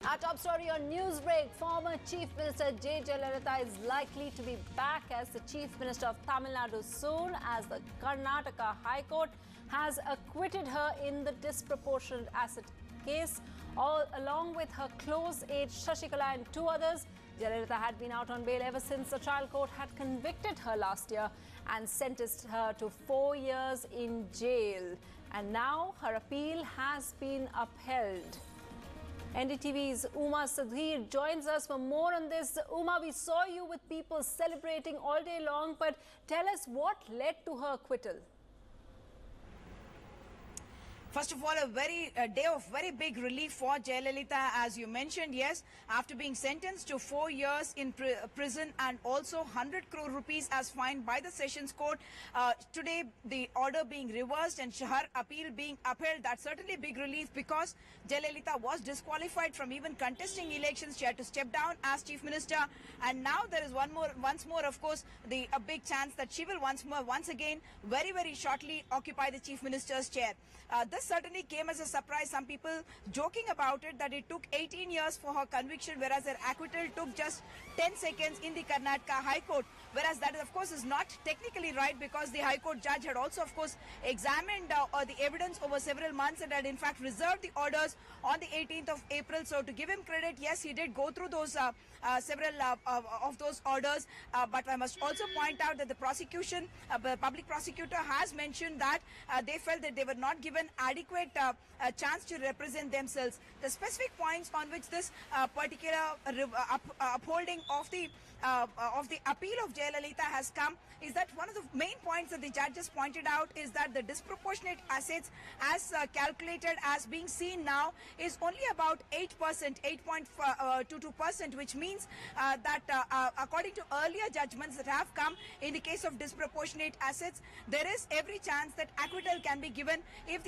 Our top story on Newsbreak, former Chief Minister Jayalalithaa is likely to be back as the Chief Minister of Tamil Nadu soon, as the Karnataka High Court has acquitted her in the disproportionate asset case, along with her close aide Shashikala and two others. Jayalalithaa had been out on bail ever since the trial court had convicted her last year and sentenced her to 4 years in jail. And now her appeal has been upheld. NDTV's Amma Sadhir joins us for more on this. Uma, we saw you with people celebrating all day long, but tell us what led to her acquittal. First of all, a day of very big relief for Jayalalithaa, as you mentioned. Yes, after being sentenced to 4 years in prison and also 100 crore rupees as fine by the Sessions Court, today the order being reversed and her appeal being upheld, that's certainly big relief, because Jayalalithaa was disqualified from even contesting elections. She had to step down as Chief Minister, and now there is once more, of course, a big chance that she will once again, very shortly occupy the Chief Minister's chair. This certainly came as a surprise. Some people joking about it, that it took 18 years for her conviction, whereas her acquittal took just 10 seconds in the Karnataka High Court. Whereas that, of course, is not technically right, because the High Court judge had also, of course, examined the evidence over several months and had in fact reserved the orders on the 18th of April. So to give him credit, yes, he did go through those several of those orders. But I must also point out that the prosecution, the public prosecutor, has mentioned that they felt that they were not given adequate chance to represent themselves. The specific points on which this particular upholding of the appeal of Jayalalithaa has come is that one of the main points that the judges pointed out is that the disproportionate assets as calculated as being seen now is only about 8%, 8.22%, which means that according to earlier judgments that have come in the case of disproportionate assets, there is every chance that acquittal can be given if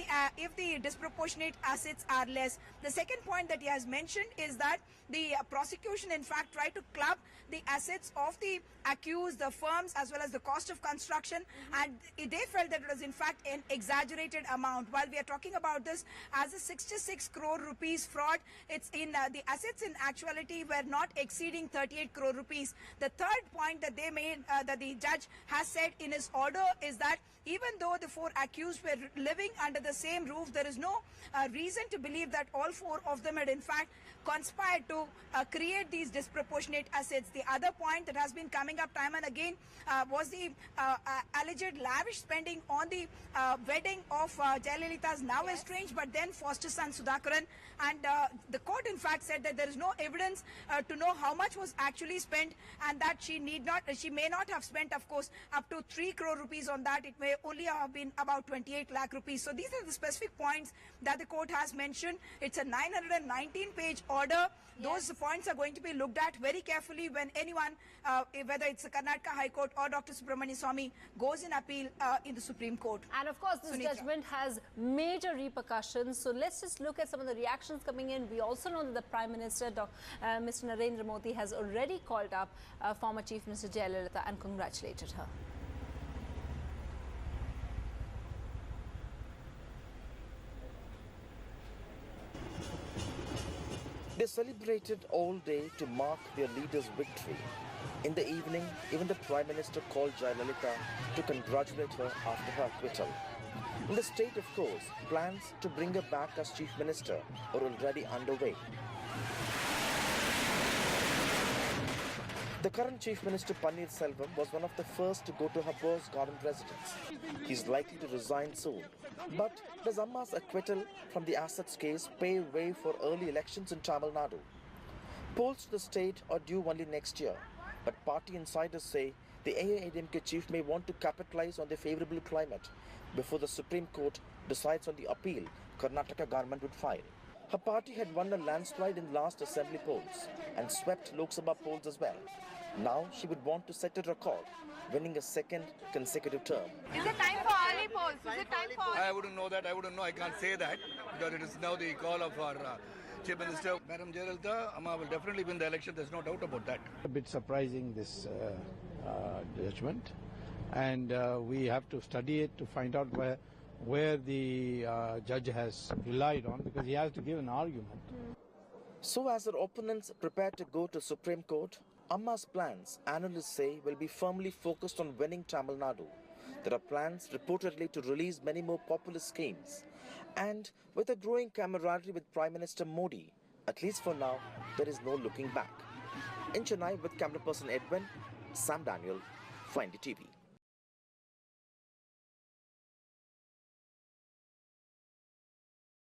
the disproportionate assets are less. The second point that he has mentioned is that the prosecution in fact tried to club the assets of the accused, the firms, as well as the cost of construction, and they felt that it was in fact an exaggerated amount. While we are talking about this as a 66 crore rupees fraud, it's in the assets in actuality were not exceeding 38 crore rupees. The third point that they made, that the judge has said in his order, is that even though the four accused were living under the same roof, there is no reason to believe that all four of them had in fact conspired to create these disproportionate assets. The other point that has been coming up time and again was the alleged lavish spending on the wedding of Jayalalitha's now estranged but then foster son Sudhakaran, and the court in fact said that there is no evidence to know how much was actually spent, and that she may not have spent, of course, up to 3 crore rupees on that. It may only have been about 28 lakh rupees. So these are the specific points that the court has mentioned. It's a 919-page order. Those points are going to be looked at very carefully when anyone, whether it's the Karnataka High Court or Dr. Subramanian Swamy, goes in appeal in the Supreme Court. And of course, this judgment has major repercussions. So let's just look at some of the reactions coming in. We also know that the Prime Minister, Mr. Narendra Modi, has already called up former Chief Minister Jayalalithaa and congratulated her. They celebrated all day to mark their leader's victory. In the evening, even the Prime Minister called Jayalalithaa to congratulate her after her acquittal. In the state, of course, plans to bring her back as Chief Minister are already underway. The current Chief Minister Pannir Selvam was one of the first to go to her boss garden residence. He's likely to resign soon. But does Amma's acquittal from the assets case pave way for early elections in Tamil Nadu? Polls to the state are due only next year, but party insiders say the AIADMK chief may want to capitalize on the favorable climate before the Supreme Court decides on the appeal Karnataka government would file. Her party had won a landslide in last assembly polls and swept Lok Sabha polls as well. Now she would want to set a record, winning a second consecutive term. Is it time for early polls? Is it time for... I wouldn't know that. I wouldn't know. I can't say that because it is now the call of our Chief Minister, Madam Jayalalithaa. Amma will definitely win the election. There's no doubt about that. A bit surprising, this judgment, and we have to study it to find out where the judge has relied on, because he has to give an argument. So as her opponents prepare to go to Supreme Court, Amma's plans, analysts say, will be firmly focused on winning Tamil Nadu. There are plans reportedly to release many more populist schemes. And with a growing camaraderie with Prime Minister Modi, at least for now, there is no looking back. In Chennai with camera person Edwin, Sam Daniel, for NDTV.